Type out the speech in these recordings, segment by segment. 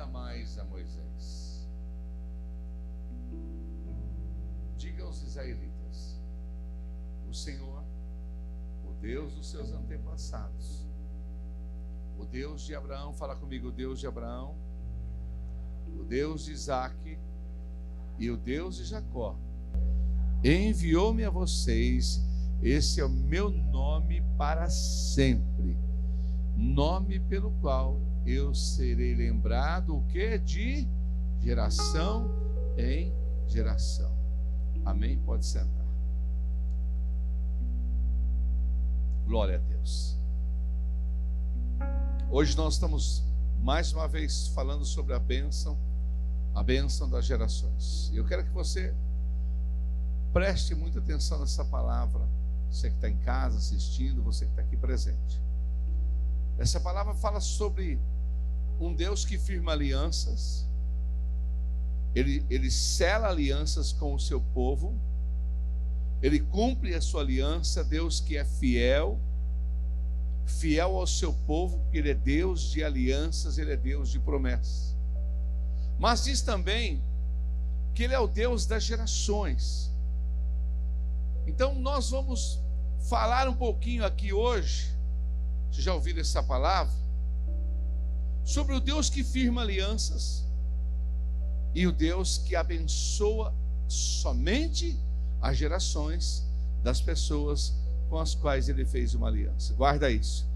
mais a Moisés: diga aos israelitas, o Senhor, o Deus dos seus antepassados, o Deus de Abraão, fala comigo, o Deus de Abraão, o Deus de Isaque e o Deus de Jacó, enviou-me a vocês. Esse é o meu nome para sempre, nome pelo qual eu serei lembrado, o que? De geração em geração. Amém? Pode sentar. Glória a Deus. Hoje nós estamos mais uma vez falando sobre a bênção das gerações. Eu quero que você preste muita atenção nessa palavra, você que está em casa assistindo, você que está aqui presente. Essa palavra fala sobre um Deus que firma alianças, ele sela alianças com o seu povo, ele cumpre a sua aliança. Deus que é fiel ao seu povo, porque ele é Deus de alianças, ele é Deus de promessas. Mas diz também que ele é o Deus das gerações. Então nós vamos falar um pouquinho aqui hoje, vocês já ouviram essa palavra, sobre o Deus que firma alianças e o Deus que abençoa somente as gerações das pessoas com as quais ele fez uma aliança. Guarda isso.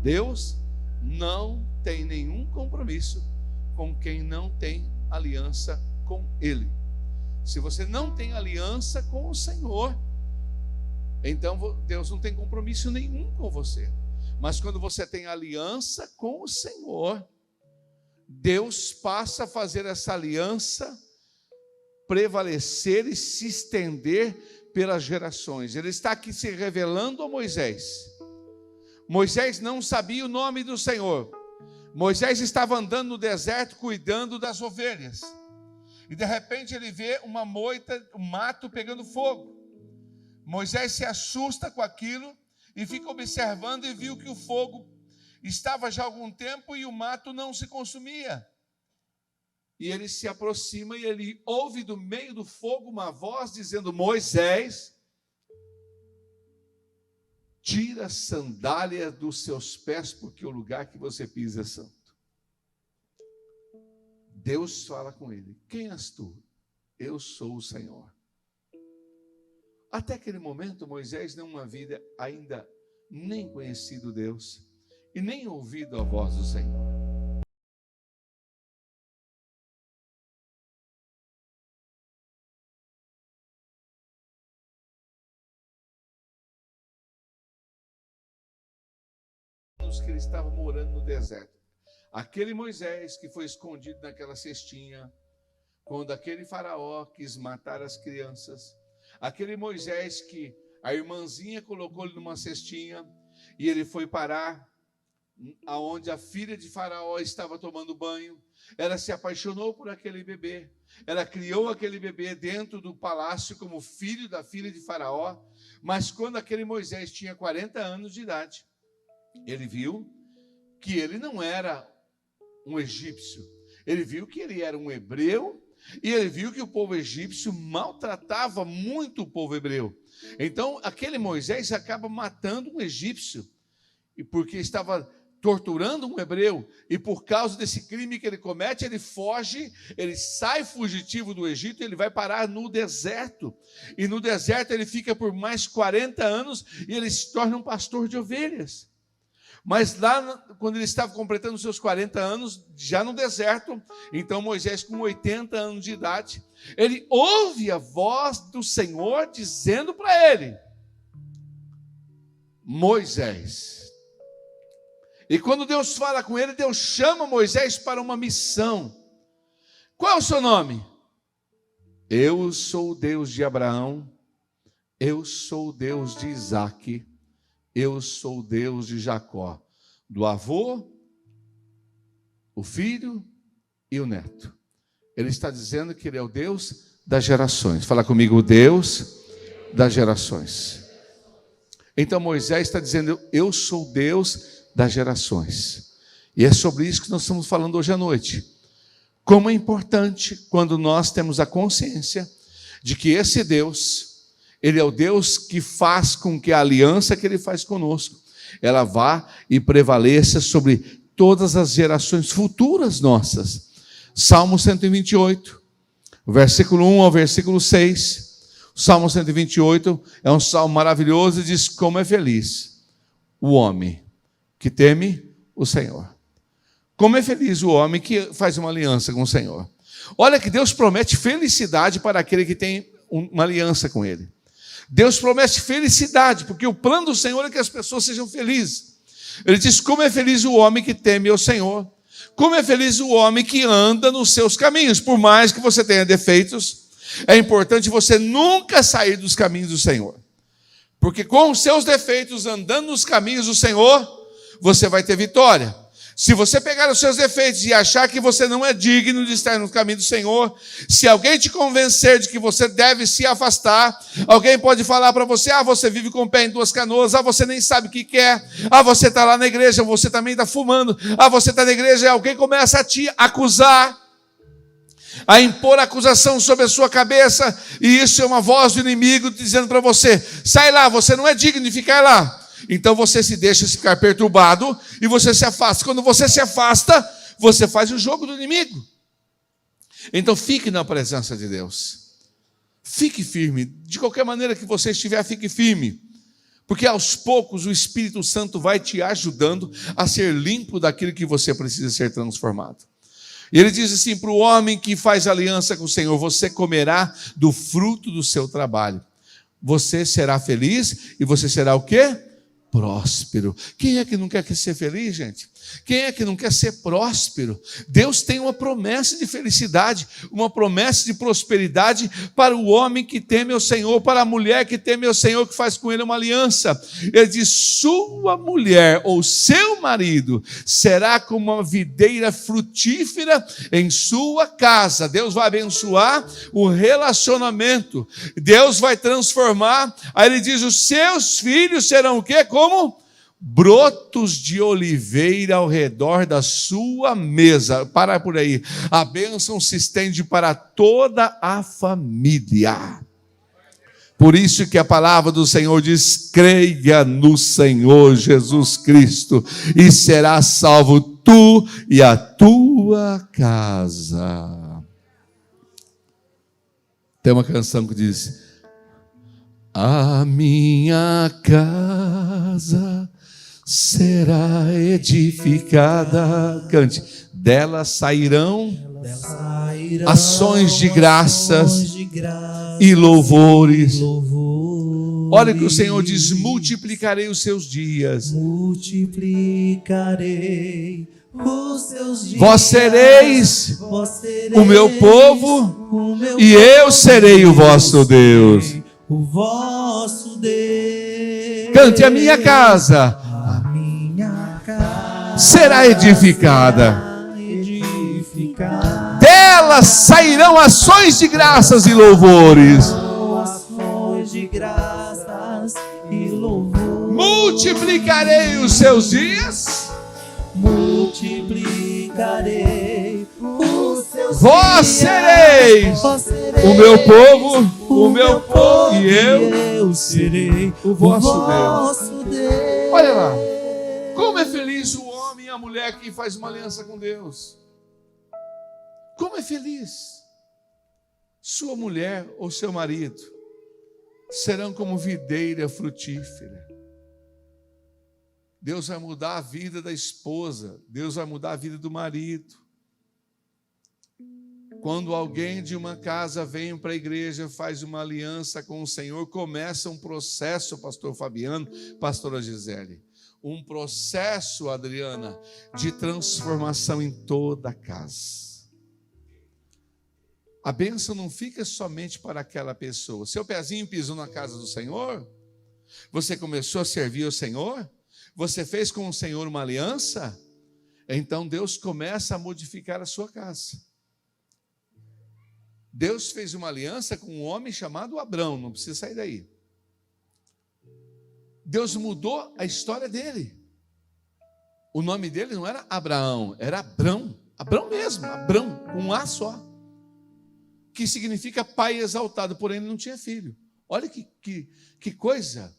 Deus não tem nenhum compromisso com quem não tem aliança com ele. Se você não tem aliança com o Senhor, então Deus não tem compromisso nenhum com você. Mas quando você tem aliança com o Senhor, Deus passa a fazer essa aliança prevalecer e se estender pelas gerações. Ele está aqui se revelando a Moisés. Moisés não sabia o nome do Senhor. Moisés estava andando no deserto cuidando das ovelhas. E de repente ele vê uma moita, um mato pegando fogo. Moisés se assusta com aquilo e fica observando e viu que o fogo estava já há algum tempo e o mato não se consumia. E ele se aproxima e ele ouve do meio do fogo uma voz dizendo: Moisés, tira a sandália dos seus pés, porque o lugar que você pisa é santo. Deus fala com ele: quem és tu? Eu sou o Senhor. Até aquele momento Moisés não havia ainda nem conhecido Deus e nem ouvido a voz do Senhor. Que ele estava morando no deserto. Aquele Moisés que foi escondido naquela cestinha, quando aquele faraó quis matar as crianças, aquele Moisés que a irmãzinha colocou ele numa cestinha e ele foi parar aonde a filha de faraó estava tomando banho. Ela se apaixonou por aquele bebê, ela criou aquele bebê dentro do palácio como filho da filha de faraó. Mas quando aquele Moisés tinha 40 anos de idade, ele viu que ele não era um egípcio, ele viu que ele era um hebreu, e ele viu que o povo egípcio maltratava muito o povo hebreu. Então aquele Moisés acaba matando um egípcio, e porque estava torturando um hebreu, e por causa desse crime que ele comete, ele foge, ele sai fugitivo do Egito, ele vai parar no deserto, e no deserto ele fica por mais 40 anos, e ele se torna um pastor de ovelhas. Mas lá, quando ele estava completando seus 40 anos, já no deserto, então Moisés, com 80 anos de idade, ele ouve a voz do Senhor dizendo para ele: Moisés. E quando Deus fala com ele, Deus chama Moisés para uma missão. Qual é o seu nome? Eu sou o Deus de Abraão, eu sou o Deus de Isaque, eu sou o Deus de Jacó, do avô, o filho e o neto. Ele está dizendo que ele é o Deus das gerações. Fala comigo, o Deus das gerações. Então Moisés está dizendo: eu sou o Deus das gerações. E é sobre isso que nós estamos falando hoje à noite. Como é importante quando nós temos a consciência de que esse Deus, Ele é o Deus que faz com que a aliança que Ele faz conosco, ela vá e prevaleça sobre todas as gerações futuras nossas. Salmo 128, versículo 1 ao versículo 6. O Salmo 128 é um salmo maravilhoso e diz: como é feliz o homem que teme o Senhor. Como é feliz o homem que faz uma aliança com o Senhor. Olha que Deus promete felicidade para aquele que tem uma aliança com Ele. Deus promete felicidade, porque o plano do Senhor é que as pessoas sejam felizes. Ele diz: como é feliz o homem que teme ao Senhor. Como é feliz o homem que anda nos seus caminhos. Por mais que você tenha defeitos, é importante você nunca sair dos caminhos do Senhor. Porque com os seus defeitos, andando nos caminhos do Senhor, você vai ter vitória. Se você pegar os seus defeitos e achar que você não é digno de estar no caminho do Senhor, se alguém te convencer de que você deve se afastar, alguém pode falar para você: você vive com o pé em duas canoas, você nem sabe o que quer, você está lá na igreja, você também está fumando, você está na igreja, e alguém começa a te acusar, a impor acusação sobre a sua cabeça, e isso é uma voz do inimigo dizendo para você: sai lá, você não é digno de ficar lá. Então você se deixa ficar perturbado e você se afasta. Quando você se afasta, você faz o jogo do inimigo. Então fique na presença de Deus. Fique firme. De qualquer maneira que você estiver, fique firme. Porque aos poucos o Espírito Santo vai te ajudando a ser limpo daquilo que você precisa ser transformado. E ele diz assim: para o homem que faz aliança com o Senhor, você comerá do fruto do seu trabalho. Você será feliz e você será o quê? Próspero. Quem é que não quer ser feliz, gente? Quem é que não quer ser próspero? Deus tem uma promessa de felicidade, uma promessa de prosperidade para o homem que teme ao Senhor, para a mulher que teme ao Senhor, que faz com ele uma aliança. Ele diz: sua mulher ou seu marido será como uma videira frutífera em sua casa. Deus vai abençoar o relacionamento. Deus vai transformar. Aí ele diz: os seus filhos serão o quê? Como brotos de oliveira ao redor da sua mesa. Para por aí. A bênção se estende para toda a família. Por isso que a palavra do Senhor diz: creia no Senhor Jesus Cristo e serás salvo tu e a tua casa. Tem uma canção que diz: a minha casa será edificada, cante, dela sairão ações de graças e louvores. Olha que o Senhor diz: multiplicarei os seus dias. Multiplicarei os seus dias. Vós sereis o meu povo e eu serei o vosso Deus. O vosso Deus. Cante: a minha casa será edificada. Dela sairão ações de graças e louvores. Ações de graças e louvores. Multiplicarei os seus dias. Multiplicarei os seus Vós dias. sereis o meu povo, e eu serei o vosso Deus. Olha lá, como é feliz o homem e a mulher que faz uma aliança com Deus. Como é feliz. Sua mulher ou seu marido serão como videira frutífera. Deus vai mudar a vida da esposa, Deus vai mudar a vida do marido. Quando alguém de uma casa vem para a igreja, faz uma aliança com o Senhor, começa um processo, pastor Fabiano, pastora Gisele, um processo, Adriana, de transformação em toda a casa. A bênção não fica somente para aquela pessoa. Seu pezinho pisou na casa do Senhor? Você começou a servir o Senhor? Você fez com o Senhor uma aliança? Então Deus começa a modificar a sua casa. Deus fez uma aliança com um homem chamado Abrão, não precisa sair daí. Deus mudou a história dele. O nome dele não era Abraão, era Abrão. Abrão mesmo, Abrão, com um A só, que significa pai exaltado, porém ele não tinha filho. Olha que coisa,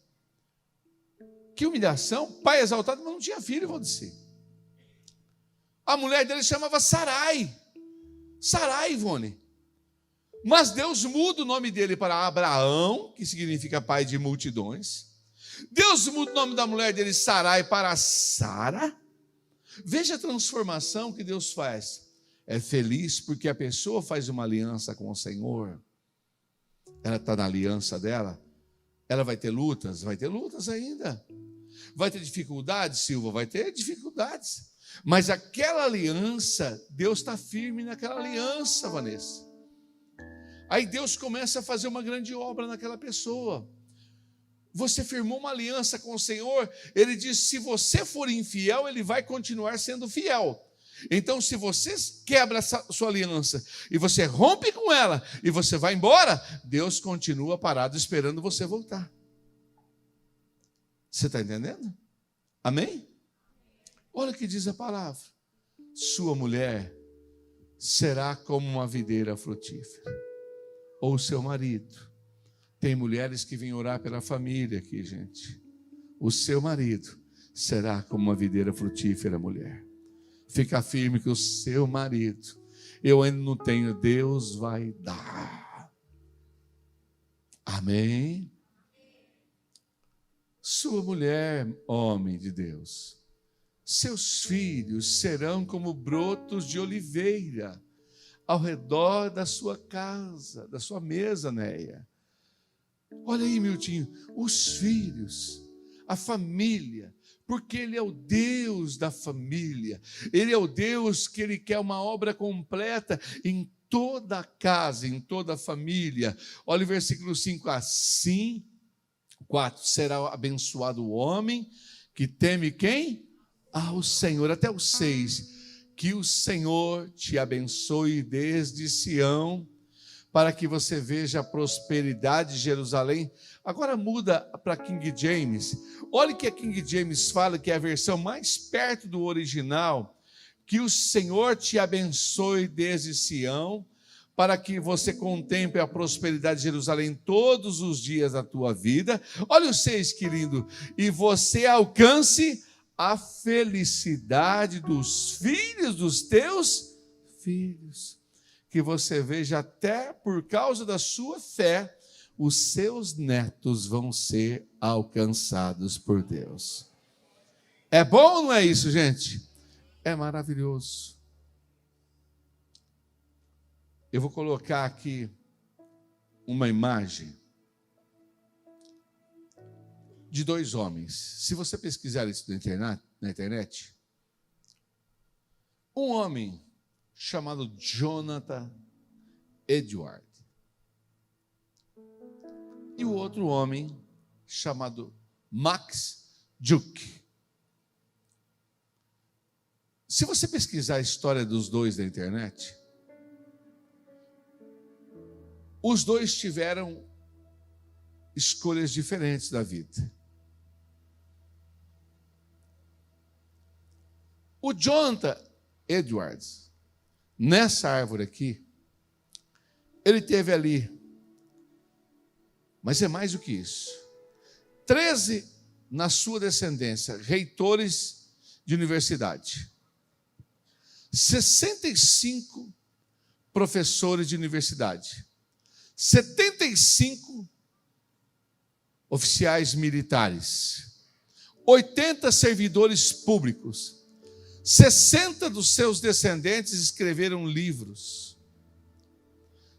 que humilhação, pai exaltado, mas não tinha filho, vou dizer. A mulher dele chamava Sarai, Ivone. Mas Deus muda o nome dele para Abraão, que significa pai de multidões. Deus muda o nome da mulher dele, Sarai, para Sara. Veja a transformação que Deus faz. É feliz porque a pessoa faz uma aliança com o Senhor. Ela está na aliança dela. Ela vai ter lutas ainda. Vai ter dificuldades, Silva? Vai ter dificuldades. Mas aquela aliança, Deus está firme naquela aliança, Vanessa. Aí Deus começa a fazer uma grande obra naquela pessoa. Você firmou uma aliança com o Senhor, Ele diz, se você for infiel, Ele vai continuar sendo fiel. Então, se você quebra essa sua aliança, e você rompe com ela, e você vai embora, Deus continua parado esperando você voltar. Você está entendendo? Amém? Olha o que diz a palavra. Sua mulher será como uma videira frutífera. Ou seu marido. Tem mulheres que vêm orar pela família aqui, gente. O seu marido será como uma videira frutífera, mulher. Fica firme que o seu marido, eu ainda não tenho, Deus vai dar. Amém? Sua mulher, homem de Deus, seus filhos serão como brotos de oliveira ao redor da sua casa, da sua mesa, Néia. Olha aí, Miltinho, os filhos, a família, porque Ele é o Deus da família, Ele é o Deus que Ele quer uma obra completa em toda a casa, em toda a família. Olha o versículo 5, assim, 4, será abençoado o homem que teme quem? Ao Senhor, até o 6, que o Senhor te abençoe desde Sião, para que você veja a prosperidade de Jerusalém. Agora muda para King James. Olha o que a King James fala, que é a versão mais perto do original. Que o Senhor te abençoe desde Sião, para que você contemple a prosperidade de Jerusalém todos os dias da tua vida. Olha o 6, que lindo. E você alcance a felicidade dos filhos dos teus filhos. Que você veja até por causa da sua fé, os seus netos vão ser alcançados por Deus. É bom ou não é isso, gente? É maravilhoso. Eu vou colocar aqui uma imagem de 2 homens. Se você pesquisar isso na internet, um homem chamado Jonathan Edwards e o outro homem chamado Max Juck. Se você pesquisar a história dos dois na internet, os dois tiveram escolhas diferentes da vida. O Jonathan Edwards, nessa árvore aqui, ele teve ali, mas é mais do que isso, 13 na sua descendência, reitores de universidade, 65 professores de universidade, 75 oficiais militares, 80 servidores públicos, 60 dos seus descendentes escreveram livros,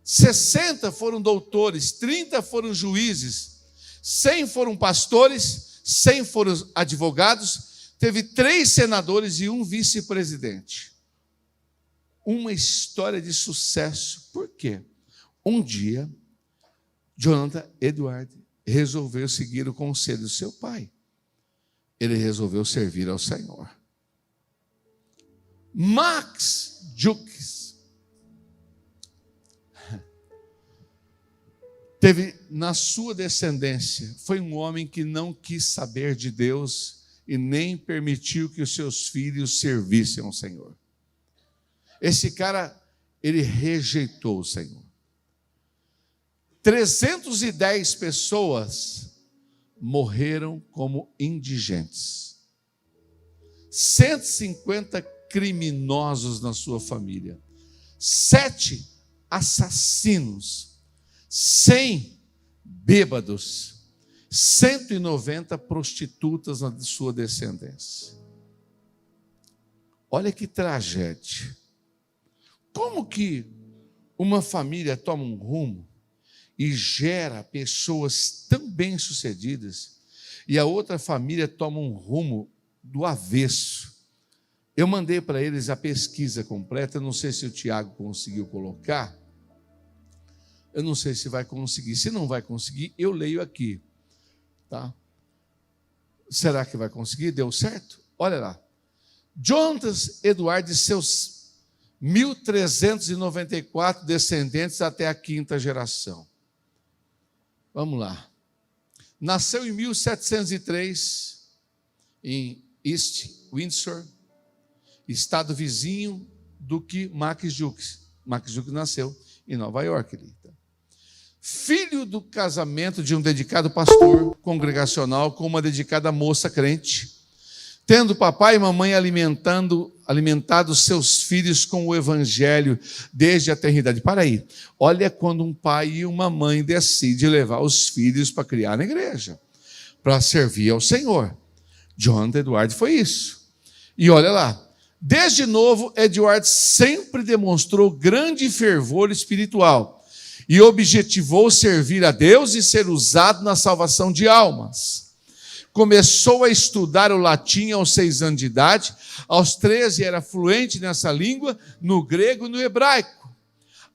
60 foram doutores, 30 foram juízes, 100 foram pastores, 100 foram advogados, teve 3 senadores e 1 vice-presidente. Uma história de sucesso. Por quê? Um dia, Jonathan Edwards resolveu seguir o conselho do seu pai. Ele resolveu servir ao Senhor. Max Juck teve na sua descendência, foi um homem que não quis saber de Deus e nem permitiu que os seus filhos servissem ao Senhor. Esse cara, ele rejeitou o Senhor. 310 pessoas morreram como indigentes. 150 criminosos na sua família. 7 assassinos. 100 bêbados. 190 prostitutas na sua descendência. Olha que tragédia. Como que uma família toma um rumo e gera pessoas tão bem-sucedidas e a outra família toma um rumo do avesso? Eu mandei para eles a pesquisa completa, não sei se o Tiago conseguiu colocar, eu não sei se vai conseguir. Se não vai conseguir, eu leio aqui. Tá? Será que vai conseguir? Deu certo? Olha lá. Jonas Edward e seus 1.394 descendentes até a 5ª geração. Vamos lá. Nasceu em 1703 em East Windsor, estado vizinho do que Max Jukes. Max Jukes nasceu em Nova York. Filho do casamento de um dedicado pastor congregacional com uma dedicada moça crente, tendo papai e mamãe alimentado seus filhos com o evangelho desde a eternidade. Para aí, olha quando um pai e uma mãe decidem levar os filhos para criar na igreja, para servir ao Senhor. John Edward foi isso. E olha lá, desde novo, Edward sempre demonstrou grande fervor espiritual e objetivou servir a Deus e ser usado na salvação de almas. Começou a estudar o latim aos 6 anos de idade, aos 13 era fluente nessa língua, no grego e no hebraico.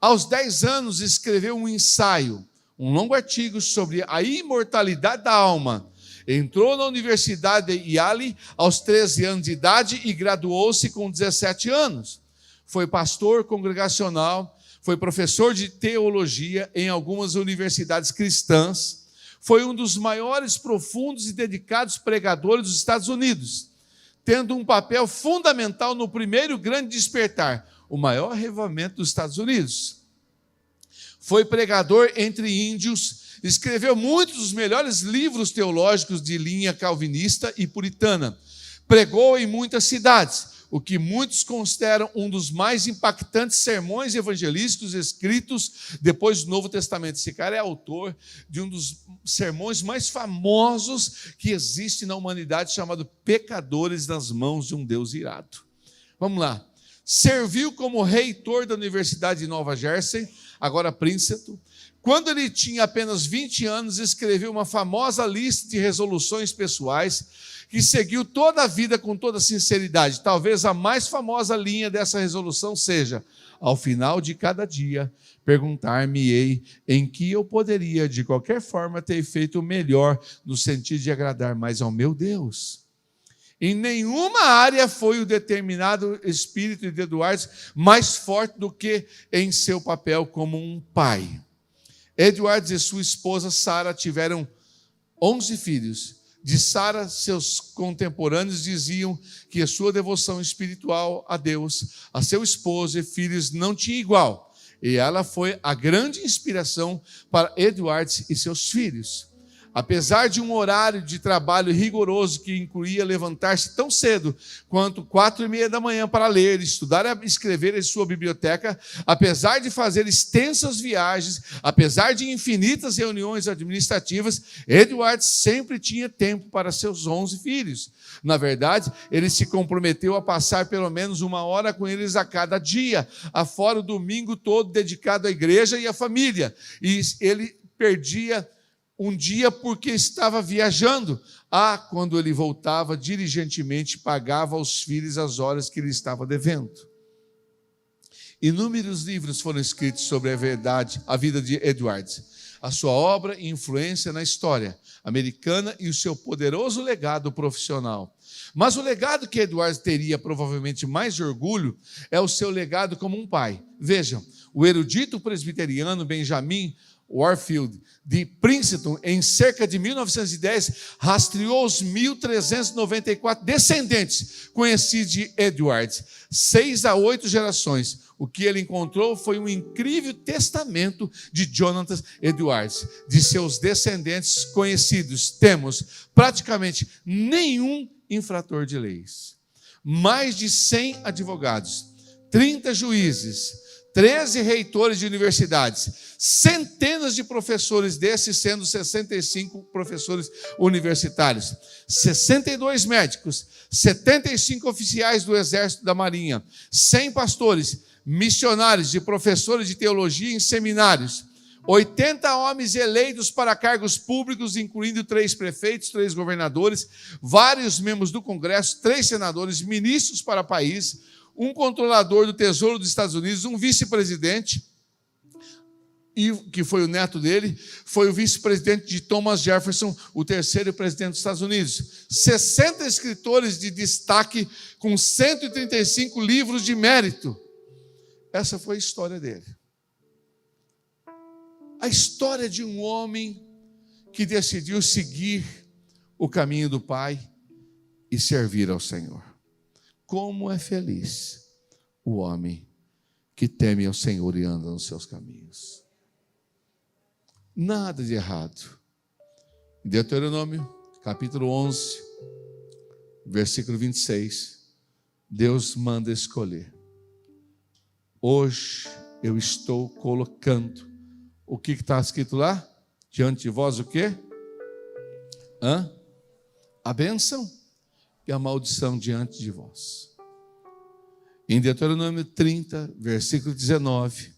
Aos 10 anos escreveu um ensaio, um longo artigo sobre a imortalidade da alma. Entrou na Universidade de Yale aos 13 anos de idade e graduou-se com 17 anos. Foi pastor congregacional, foi professor de teologia em algumas universidades cristãs, foi um dos maiores, profundos e dedicados pregadores dos Estados Unidos, tendo um papel fundamental no primeiro grande despertar, o maior avivamento dos Estados Unidos. Foi pregador entre índios, escreveu muitos dos melhores livros teológicos de linha calvinista e puritana, pregou em muitas cidades, o que muitos consideram um dos mais impactantes sermões evangelísticos escritos depois do Novo Testamento. Esse cara é autor de um dos sermões mais famosos que existe na humanidade, chamado Pecadores nas Mãos de um Deus Irado. Vamos lá. Serviu como reitor da Universidade de Nova Jersey, agora Princeton. Quando ele tinha apenas 20 anos, escreveu uma famosa lista de resoluções pessoais que seguiu toda a vida com toda sinceridade. Talvez a mais famosa linha dessa resolução seja: ao final de cada dia, perguntar-me-ei em que eu poderia, de qualquer forma, ter feito o melhor no sentido de agradar mais ao meu Deus. Em nenhuma área foi o determinado espírito de Edwards mais forte do que em seu papel como um pai. Edwards e sua esposa Sarah tiveram 11 filhos. De Sarah, seus contemporâneos diziam que a sua devoção espiritual a Deus, a seu esposo e filhos não tinha igual. E ela foi a grande inspiração para Edwards e seus filhos. Apesar de um horário de trabalho rigoroso que incluía levantar-se tão cedo quanto 4:30 da manhã para ler, estudar e escrever em sua biblioteca, apesar de fazer extensas viagens, apesar de infinitas reuniões administrativas, Edward sempre tinha tempo para seus 11 filhos. Na verdade, ele se comprometeu a passar pelo menos 1 hora com eles a cada dia, afora o domingo todo dedicado à igreja e à família. E ele perdia um dia porque estava viajando. Quando ele voltava, diligentemente pagava aos filhos as horas que ele estava devendo. Inúmeros livros foram escritos sobre a vida de Edwards, a sua obra e influência na história americana e o seu poderoso legado profissional. Mas o legado que Edwards teria provavelmente mais de orgulho é o seu legado como um pai. Vejam, o erudito presbiteriano Benjamin Warfield, de Princeton, em cerca de 1910, rastreou os 1.394 descendentes conhecidos de Edwards, 6 a 8 gerações. O que ele encontrou foi um incrível testamento de Jonathan Edwards. De seus descendentes conhecidos, temos praticamente nenhum infrator de leis, mais de 100 advogados, 30 juízes, 13 reitores de universidades, centenas de professores, desses sendo 65 professores universitários, 62 médicos, 75 oficiais do Exército da Marinha, 100 pastores, missionários e professores de teologia em seminários, 80 homens eleitos para cargos públicos, incluindo 3 prefeitos, 3 governadores, vários membros do Congresso, 3 senadores, ministros para país, um controlador do Tesouro dos Estados Unidos, um vice-presidente, e que foi o neto dele, foi o vice-presidente de Thomas Jefferson, o 3º presidente dos Estados Unidos. 60 escritores de destaque com 135 livros de mérito. Essa foi a história dele. A história de um homem que decidiu seguir o caminho do Pai e servir ao Senhor. Como é feliz o homem que teme ao Senhor e anda nos seus caminhos. Nada de errado. Em Deuteronômio, capítulo 11, versículo 26, Deus manda escolher. Hoje eu estou colocando, o que está escrito lá? Diante de vós o quê? A bênção e a maldição diante de vós. Em Deuteronômio 30, versículo 19,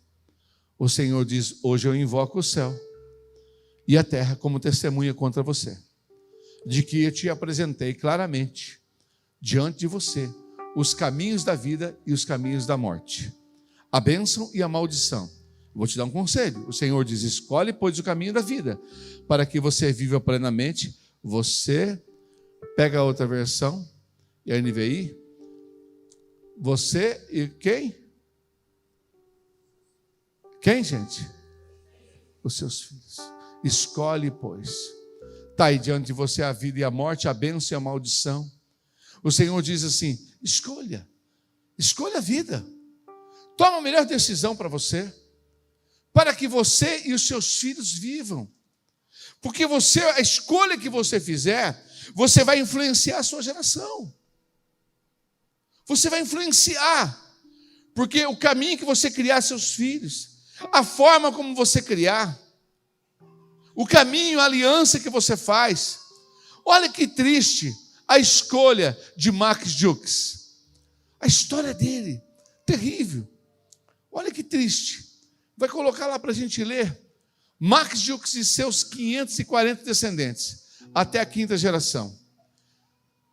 o Senhor diz: hoje eu invoco o céu e a terra como testemunha contra você, de que eu te apresentei claramente diante de você os caminhos da vida e os caminhos da morte, a bênção e a maldição. Vou te dar um conselho. O Senhor diz: escolhe, pois, o caminho da vida, para que você viva plenamente. Você pega a outra versão, e a NVI, você e quem? Quem, gente? Os seus filhos. Escolhe, pois. Está aí diante de você a vida e a morte, a bênção e a maldição. O Senhor diz assim: escolha a vida. Toma a melhor decisão para você, para que você e os seus filhos vivam. Porque a escolha que você fizer, você vai influenciar a sua geração. Você vai influenciar. Porque o caminho que você criar seus filhos, a forma como você criar, o caminho, a aliança que você faz. Olha que triste a escolha de Max Jukes. A história dele, terrível. Olha que triste. Vai colocar lá para a gente ler. Max Jukes e seus 540 descendentes, até a 5ª geração.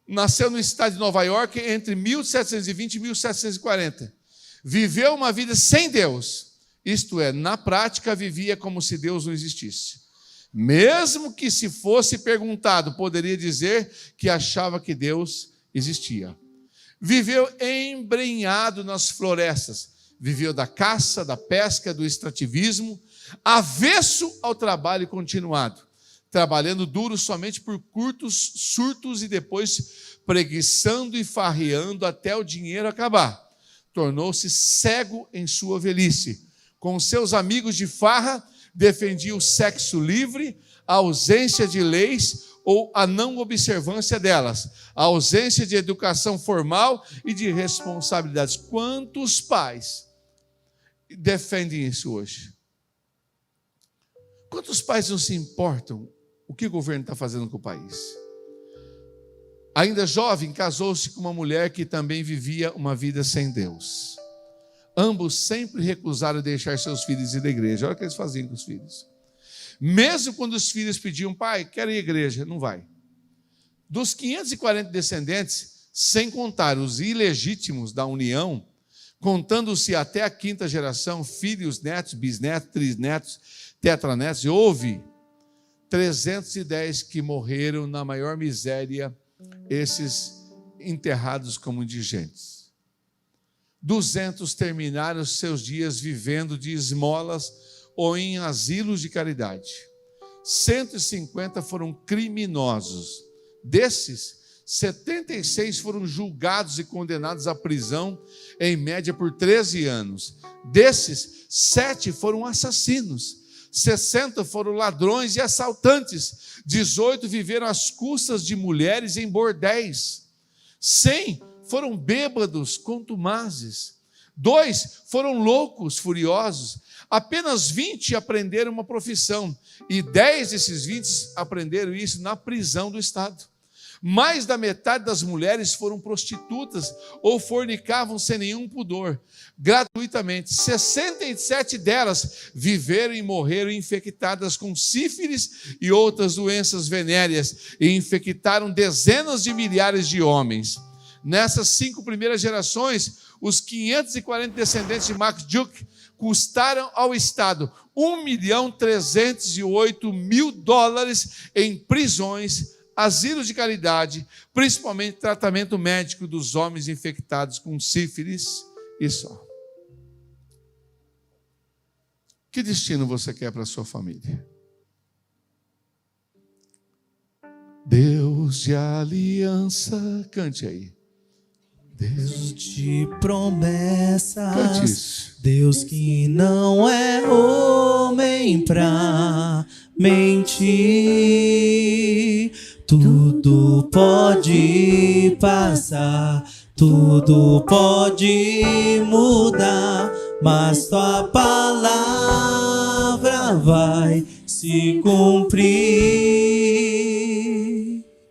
Nasceu no estado de Nova York entre 1720 e 1740. Viveu uma vida sem Deus. Isto é, na prática, vivia como se Deus não existisse. Mesmo que se fosse perguntado, poderia dizer que achava que Deus existia. Viveu embrenhado nas florestas. Viveu da caça, da pesca, do extrativismo, avesso ao trabalho continuado, trabalhando duro somente por curtos surtos e depois preguiçando e farreando até o dinheiro acabar. Tornou-se cego em sua velhice. Com seus amigos de farra, defendia o sexo livre, a ausência de leis ou a não observância delas, a ausência de educação formal e de responsabilidades. Quantos pais defendem isso hoje? Quantos pais não se importam o que o governo está fazendo com o país? Ainda jovem, casou-se com uma mulher que também vivia uma vida sem Deus. Ambos sempre recusaram deixar seus filhos ir à igreja. Olha o que eles faziam com os filhos. Mesmo quando os filhos pediam: pai, quero ir à igreja, não vai. Dos 540 descendentes, sem contar os ilegítimos da união, contando-se até a 5ª geração, filhos, netos, bisnetos, trisnetos, tetranetos, houve 310 que morreram na maior miséria, esses enterrados como indigentes. 200 terminaram seus dias vivendo de esmolas ou em asilos de caridade. 150 foram criminosos. Desses, 76 foram julgados e condenados à prisão, em média por 13 anos. Desses, 7 foram assassinos. 60 foram ladrões e assaltantes. 18 viveram às custas de mulheres em bordéis. 100 foram bêbados contumazes. 2 foram loucos, furiosos. Apenas 20 aprenderam uma profissão. E 10 desses 20 aprenderam isso na prisão do Estado. Mais da metade das mulheres foram prostitutas ou fornicavam sem nenhum pudor, gratuitamente. 67 delas viveram e morreram infectadas com sífilis e outras doenças venéreas e infectaram dezenas de milhares de homens. Nessas 5 primeiras gerações, os 540 descendentes de MacDuke custaram ao Estado $1.308.000 em prisões, asilos de caridade, principalmente tratamento médico dos homens infectados com sífilis e só. Que destino você quer para a sua família? Deus de aliança, cante aí. Deus de promessas, Cante isso. Deus que não é homem pra mentir. Tudo pode passar, tudo pode mudar, mas tua palavra vai se cumprir.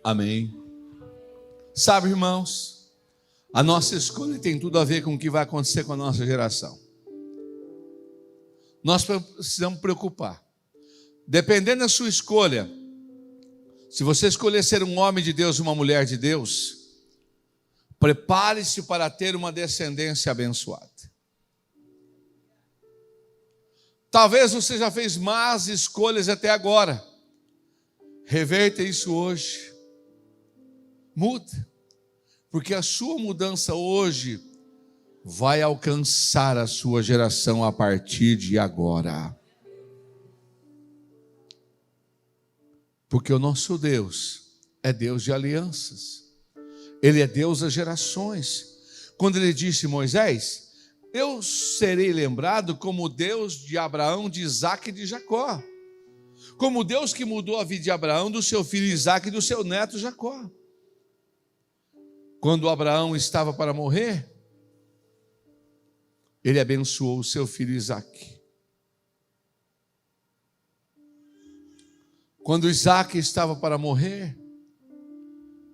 Amém. Sabe, irmãos, a nossa escolha tem tudo a ver com o que vai acontecer com a nossa geração. Nós precisamos preocupar. Dependendo da sua escolha, se você escolher ser um homem de Deus, uma mulher de Deus, prepare-se para ter uma descendência abençoada. Talvez você já fez más escolhas até agora. Reverta isso hoje. Muda. Porque a sua mudança hoje vai alcançar a sua geração a partir de agora. Porque o nosso Deus é Deus de alianças. Ele é Deus das gerações. Quando ele disse a Moisés, eu serei lembrado como o Deus de Abraão, de Isaque e de Jacó. Como o Deus que mudou a vida de Abraão, do seu filho Isaque e do seu neto Jacó. Quando Abraão estava para morrer, ele abençoou o seu filho Isaque. Quando Isaque estava para morrer,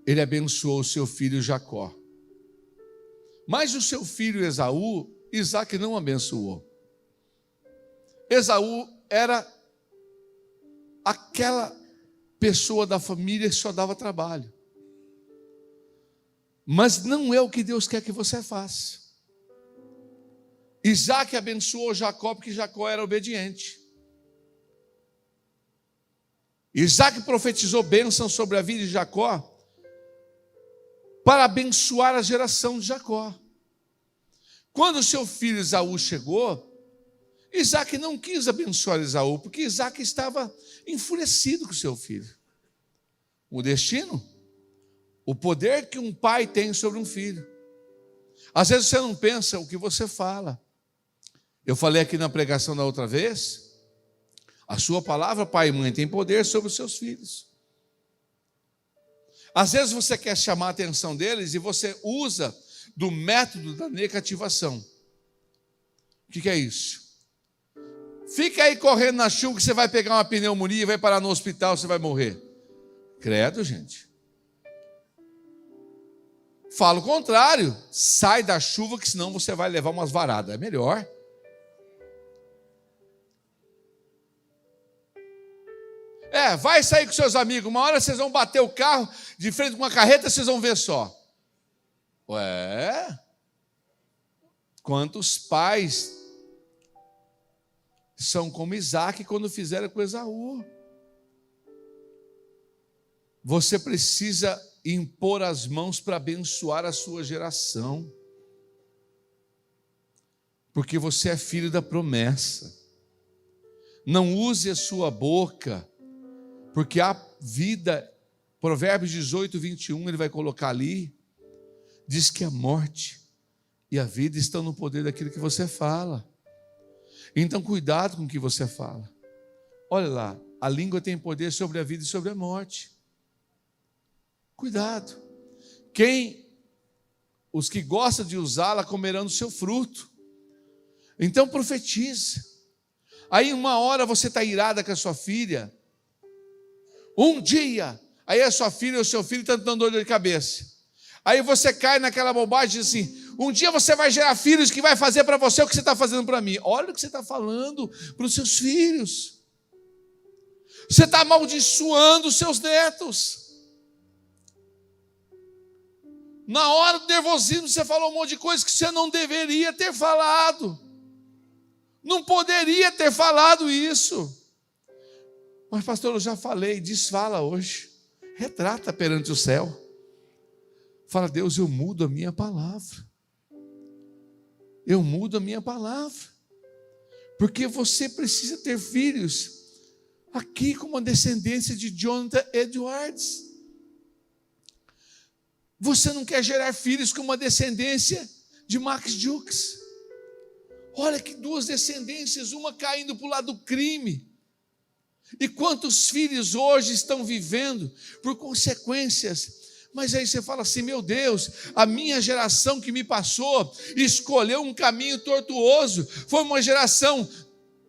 ele abençoou o seu filho Jacó. Mas o seu filho Esaú, Isaque não abençoou. Esaú era aquela pessoa da família que só dava trabalho. Mas não é o que Deus quer que você faça. Isaque abençoou Jacó porque Jacó era obediente. Isaque profetizou bênção sobre a vida de Jacó para abençoar a geração de Jacó. Quando o seu filho Esaú chegou, Isaque não quis abençoar Esaú, porque Isaque estava enfurecido com seu filho. O destino, o poder que um pai tem sobre um filho. Às vezes você não pensa o que você fala. Eu falei aqui na pregação da outra vez, a sua palavra, pai e mãe, tem poder sobre os seus filhos. Às vezes você quer chamar a atenção deles e você usa do método da negativação. O que é isso? Fica aí correndo na chuva que você vai pegar uma pneumonia, vai parar no hospital, você vai morrer. Credo, gente. Fala o contrário. Sai da chuva que senão você vai levar umas varadas. É melhor. Vai sair com seus amigos. Uma hora vocês vão bater o carro de frente com uma carreta, vocês vão ver só. Quantos pais são como Isaque quando fizeram com Esaú? Você precisa impor as mãos para abençoar a sua geração. Porque você é filho da promessa. Não use a sua boca, porque a vida, Provérbios 18, 21, ele vai colocar ali, diz que a morte e a vida estão no poder daquilo que você fala. Então cuidado com o que você fala. Olha lá, a língua tem poder sobre a vida e sobre a morte. Cuidado. Os que gostam de usá-la comerão do seu fruto. Então profetiza. Aí uma hora você está irada com a sua filha. Um dia, aí a sua filha ou o seu filho estão dando dor de cabeça. Aí você cai naquela bobagem assim, um dia você vai gerar filhos que vai fazer para você o que você está fazendo para mim. Olha o que você está falando para os seus filhos. Você está amaldiçoando os seus netos. Na hora do nervosismo você falou um monte de coisa que você não deveria ter falado. Não poderia ter falado isso. Mas pastor, eu já falei, desfala hoje. Retrata perante o céu. Fala, Deus, eu mudo a minha palavra. Eu mudo a minha palavra. Porque você precisa ter filhos aqui com uma descendência de Jonathan Edwards. Você não quer gerar filhos com uma descendência de Max Jukes. Olha que duas descendências, uma caindo para o lado do crime. E quantos filhos hoje estão vivendo por consequências. Mas aí você fala assim, meu Deus, a minha geração que me passou escolheu um caminho tortuoso, foi uma geração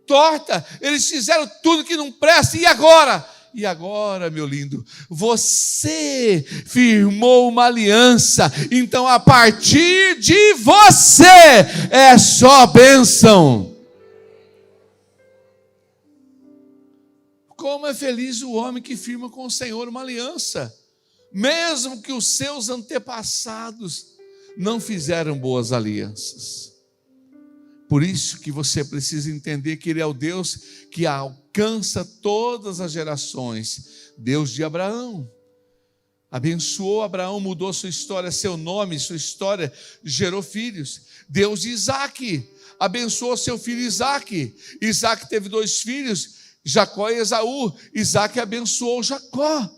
torta, eles fizeram tudo que não presta, e agora? E agora, meu lindo, você firmou uma aliança, então a partir de você é só bênção. Como é feliz o homem que firma com o Senhor uma aliança, mesmo que os seus antepassados não fizeram boas alianças. Por isso que você precisa entender que Ele é o Deus que alcança todas as gerações. Deus de Abraão. Abençoou Abraão, mudou sua história, seu nome, sua história, gerou filhos. Deus de Isaac. Abençoou seu filho Isaac. Isaac teve 2 filhos, Jacó e Esaú. Isaac abençoou Jacó.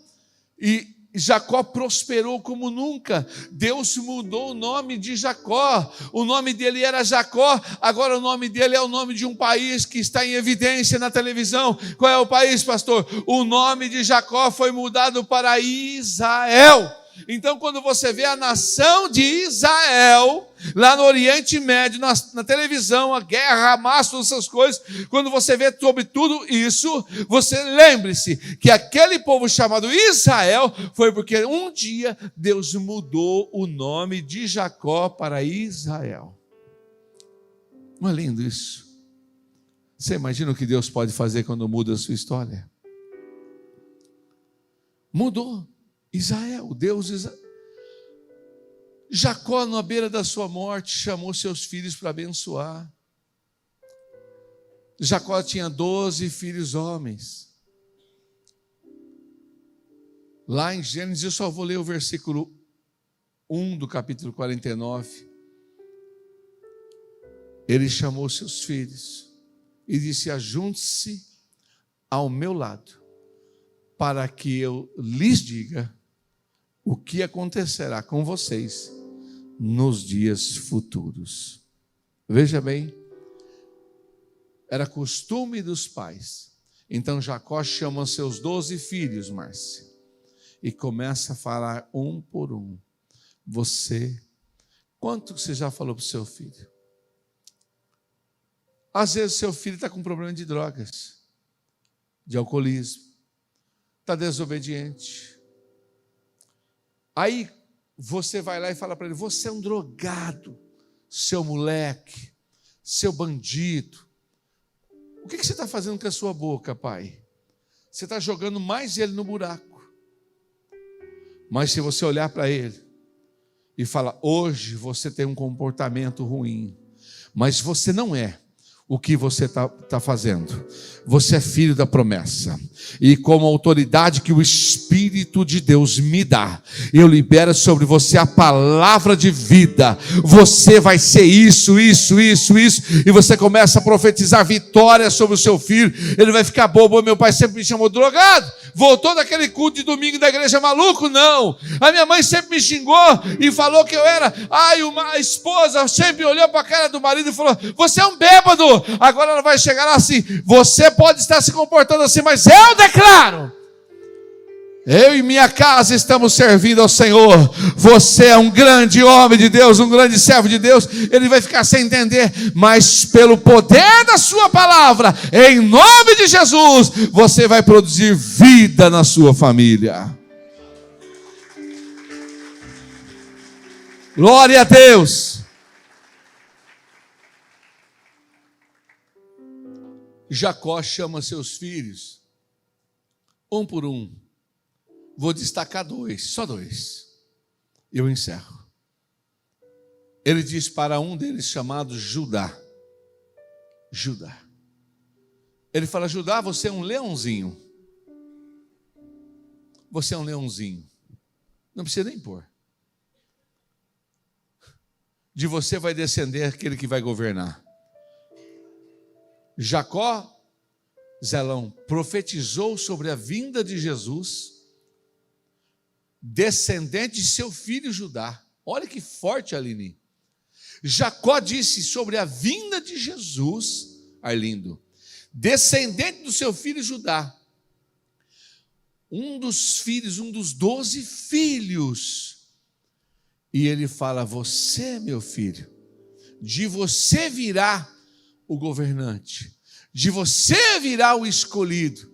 E Jacó prosperou como nunca. Deus mudou o nome de Jacó. O nome dele era Jacó, agora o nome dele é o nome de um país que está em evidência na televisão. Qual é o país, pastor? O nome de Jacó foi mudado para Israel. Então, quando você vê a nação de Israel, lá no Oriente Médio, na televisão, a guerra, Hamas, todas essas coisas, quando você vê sobre tudo isso, você lembre-se que aquele povo chamado Israel foi porque um dia Deus mudou o nome de Jacó para Israel. Não é lindo isso? Você imagina o que Deus pode fazer quando muda a sua história? Mudou. Israel, Deus Israel. Jacó, na beira da sua morte, chamou seus filhos para abençoar. Jacó tinha 12 filhos homens. Lá em Gênesis, eu só vou ler o versículo 1 do capítulo 49. Ele chamou seus filhos e disse: ajunte-se ao meu lado, para que eu lhes diga o que acontecerá com vocês nos dias futuros. Veja bem, era costume dos pais. Então Jacó chama seus 12 filhos, Márcia, e começa a falar um por um. Quanto você já falou para o seu filho? Às vezes seu filho está com problema de drogas, de alcoolismo, está desobediente. Aí você vai lá e fala para ele: você é um drogado, seu moleque, seu bandido. O que você está fazendo com a sua boca, pai? Você está jogando mais ele no buraco. Mas se você olhar para ele e falar: hoje você tem um comportamento ruim, mas você não é o que você está fazendo. Você é filho da promessa. E como autoridade que o Espírito de Deus me dá, eu libero sobre você a palavra de vida. Você vai ser isso. E você começa a profetizar vitória sobre o seu filho. Ele vai ficar bobo. Meu pai sempre me chamou drogado. Voltou daquele culto de domingo da igreja maluco? Não. A minha mãe sempre me xingou e falou que eu era... uma esposa sempre olhou para a cara do marido e falou: você é um bêbado. Agora ela vai chegar lá assim: você pode estar se comportando assim, mas eu declaro, eu e minha casa estamos servindo ao Senhor. Você é um grande homem de Deus, um grande servo de Deus. Ele vai ficar sem entender, mas pelo poder da sua palavra, em nome de Jesus, você vai produzir vida na sua família. Glória a Deus. Jacó chama seus filhos, um por um. Vou destacar dois, só dois. Eu encerro. Ele diz para um deles chamado Judá. Judá. Ele fala: Judá, você é um leãozinho. Você é um leãozinho. Não precisa nem pôr. De você vai descender aquele que vai governar. Jacó, Zelão, profetizou sobre a vinda de Jesus, descendente de seu filho Judá. Olha que forte, Aline. Jacó disse sobre a vinda de Jesus, Arlindo, descendente do seu filho Judá. Um dos filhos, um dos 12 filhos. E ele fala: você, meu filho, de você virá o governante, de você virá o escolhido.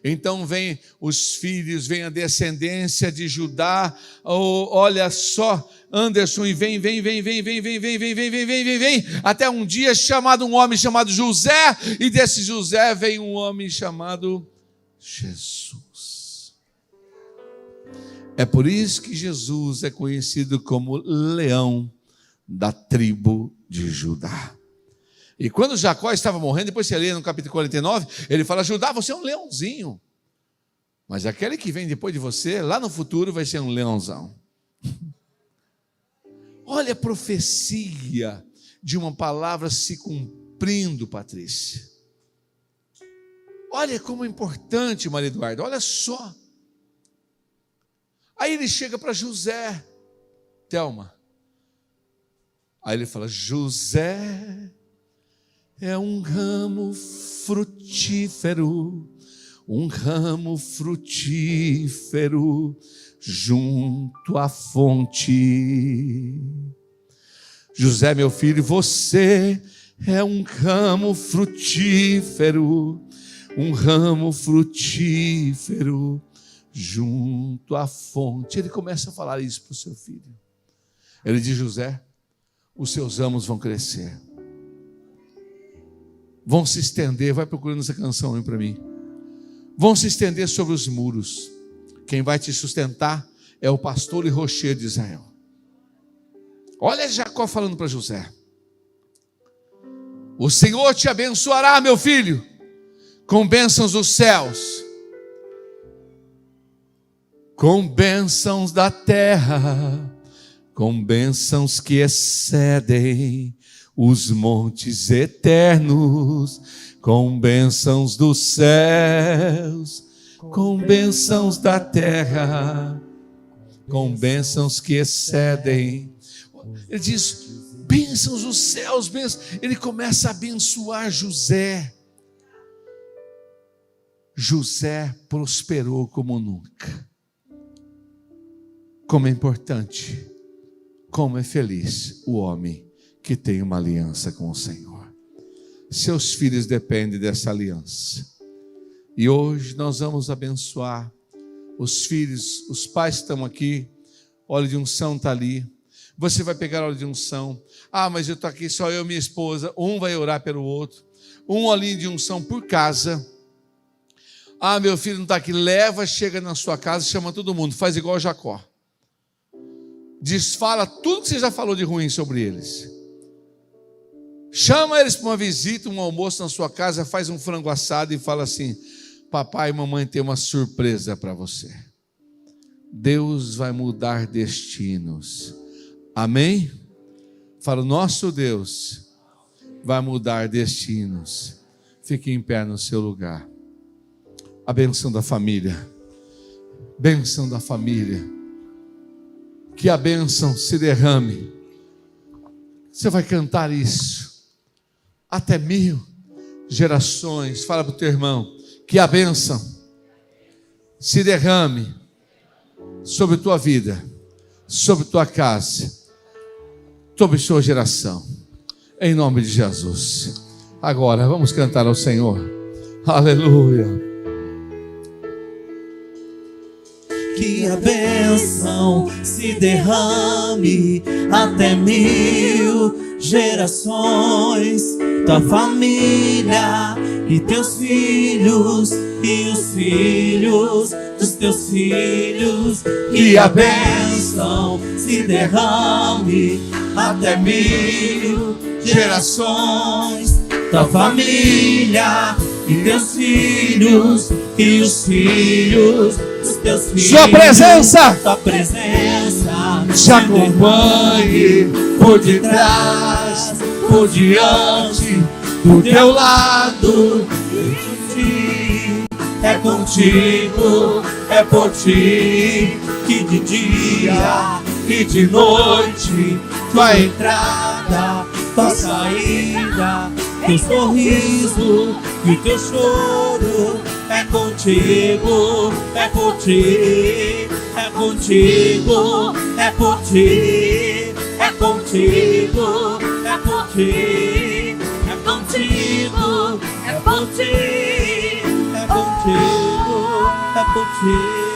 Então vem os filhos, vem a descendência de Judá. Olha só, Anderson, e vem, até um dia chamado um homem chamado José, e desse José vem um homem chamado Jesus. É por isso que Jesus é conhecido como leão da tribo de Judá. E quando Jacó estava morrendo, depois você lê no capítulo 49, ele fala: Judá, você é um leãozinho. Mas aquele que vem depois de você, lá no futuro, vai ser um leãozão. Olha a profecia de uma palavra se cumprindo, Patrícia. Olha como é importante, Maria Eduarda, olha só. Aí ele chega para José, Thelma. Aí ele fala: José é um ramo frutífero junto à fonte. José, meu filho, você é um ramo frutífero junto à fonte. Ele começa a falar isso para o seu filho. Ele diz: José, os seus ramos vão crescer, vão se estender. Vai procurando essa canção aí para mim. Vão se estender sobre os muros. Quem vai te sustentar é o pastor e rochedo de Israel. Olha Jacó falando para José: o Senhor te abençoará, meu filho, com bênçãos dos céus, com bênçãos da terra, com bênçãos que excedem os montes eternos, com bênçãos dos céus, com bênçãos da terra, com bênçãos que excedem. Ele diz: bênçãos dos céus, bênçãos. Ele começa a abençoar José. José prosperou como nunca. Como é importante, como é feliz o homem que tem uma aliança com o Senhor. Seus filhos dependem dessa aliança. E hoje nós vamos abençoar os filhos. Os pais estão aqui, óleo de unção está ali. Você vai pegar óleo de unção. Mas eu estou aqui só eu e minha esposa. Um vai orar pelo outro. Um olhinho de unção por casa. Meu filho não está aqui. Leva, chega na sua casa, chama todo mundo. Faz igual Jacó. Desfala tudo que você já falou de ruim sobre eles. Chama eles para uma visita, um almoço na sua casa, faz um frango assado e fala assim: papai e mamãe tem uma surpresa para você. Deus vai mudar destinos. Amém? Fala, nosso Deus vai mudar destinos. Fique em pé no seu lugar. A bênção da família. Bênção da família. Que a bênção se derrame. Você vai cantar isso até 1000 gerações. Fala para o teu irmão: que a bênção se derrame sobre tua vida, sobre tua casa, sobre sua geração, em nome de Jesus. Agora vamos cantar ao Senhor. Aleluia. Que a bênção se derrame até 1000 gerações, tua família e teus filhos e os filhos dos teus filhos. Que a bênção se derrame até 1000 gerações, tua família e teus filhos e os filhos dos teus filhos. Sua presença te acompanhe por detrás, por diante, do teu lado. É contigo, é por ti, que de dia e de noite, tua entrada, tua saída, teu sorriso e o teu choro. É contigo, é por ti, é contigo, é por ti, é contigo, é por ti, é contigo, é por ti, é contigo, é por ti.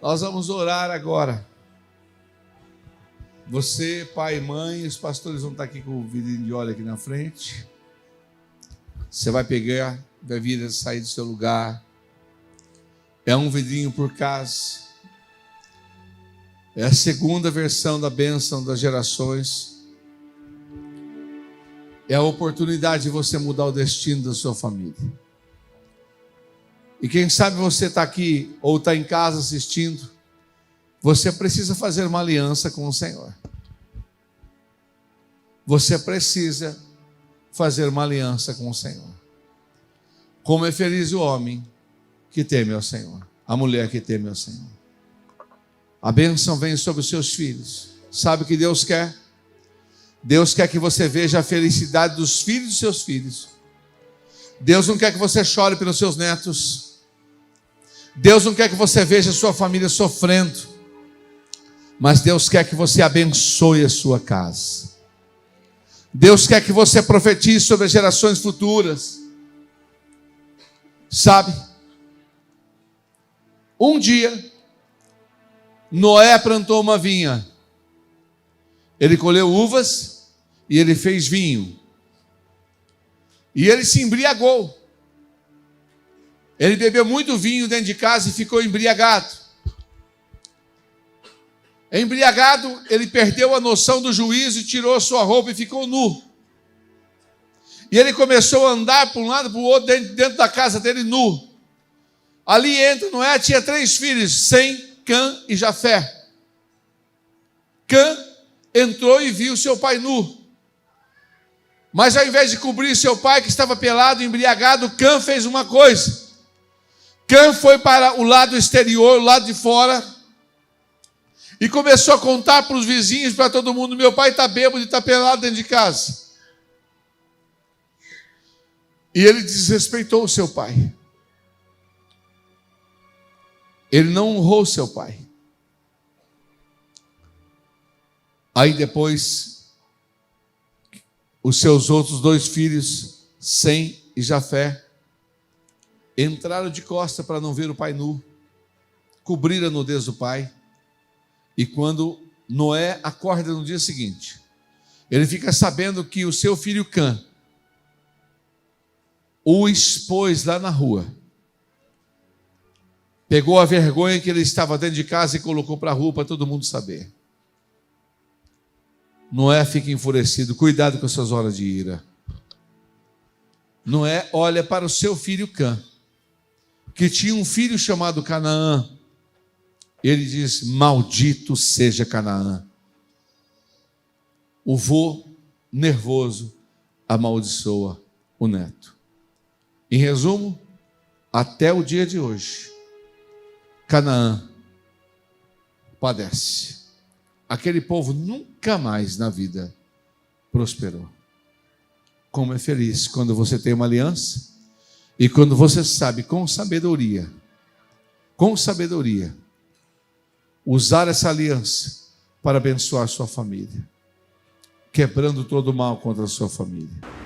Nós vamos orar agora. Você, pai e mãe, os pastores vão estar aqui com o vidrinho de óleo aqui na frente. Você vai pegar, vai vir sair do seu lugar. É um vidrinho por casa. É a segunda versão da bênção das gerações. É a oportunidade de você mudar o destino da sua família. E quem sabe você está aqui ou está em casa assistindo, você precisa fazer uma aliança com o Senhor. Você precisa fazer uma aliança com o Senhor. Como é feliz o homem que teme ao Senhor, a mulher que teme ao Senhor. A bênção vem sobre os seus filhos. Sabe o que Deus quer? Deus quer que você veja a felicidade dos filhos dos seus filhos. Deus não quer que você chore pelos seus netos. Deus não quer que você veja a sua família sofrendo. Mas Deus quer que você abençoe a sua casa. Deus quer que você profetize sobre as gerações futuras. Sabe? Um dia, Noé plantou uma vinha. Ele colheu uvas e ele fez vinho. E ele se embriagou. Ele bebeu muito vinho dentro de casa e ficou embriagado. Embriagado, ele perdeu a noção do juízo e tirou sua roupa e ficou nu. E ele começou a andar para um lado e para o outro dentro da casa dele nu. Ali entra Noé, tinha 3 filhos, Sem, Cã e Jafé. Cã entrou e viu seu pai nu. Mas ao invés de cobrir seu pai que estava pelado, embriagado, Cã fez uma coisa. Cã foi para o lado exterior, o lado de fora, e começou a contar para os vizinhos, para todo mundo: meu pai está bêbado e está pelado dentro de casa. E ele desrespeitou o seu pai. Ele não honrou seu pai. Aí depois os seus outros 2 filhos, Sem e Jafé, entraram de costa para não ver o pai nu, cobriram a nudez do pai. E quando Noé acorda no dia seguinte, ele fica sabendo que o seu filho Cã o expôs lá na rua. Pegou a vergonha que ele estava dentro de casa e colocou para a rua para todo mundo saber. Noé fica enfurecido. Cuidado com as suas horas de ira. Noé olha para o seu filho Cã, que tinha um filho chamado Canaã. Ele diz: maldito seja Canaã. O vô, nervoso, amaldiçoa o neto. Em resumo, até o dia de hoje, Canaã padece. Aquele povo nunca mais na vida prosperou. Como é feliz quando você tem uma aliança e quando você sabe com sabedoria, usar essa aliança para abençoar sua família, quebrando todo o mal contra a sua família.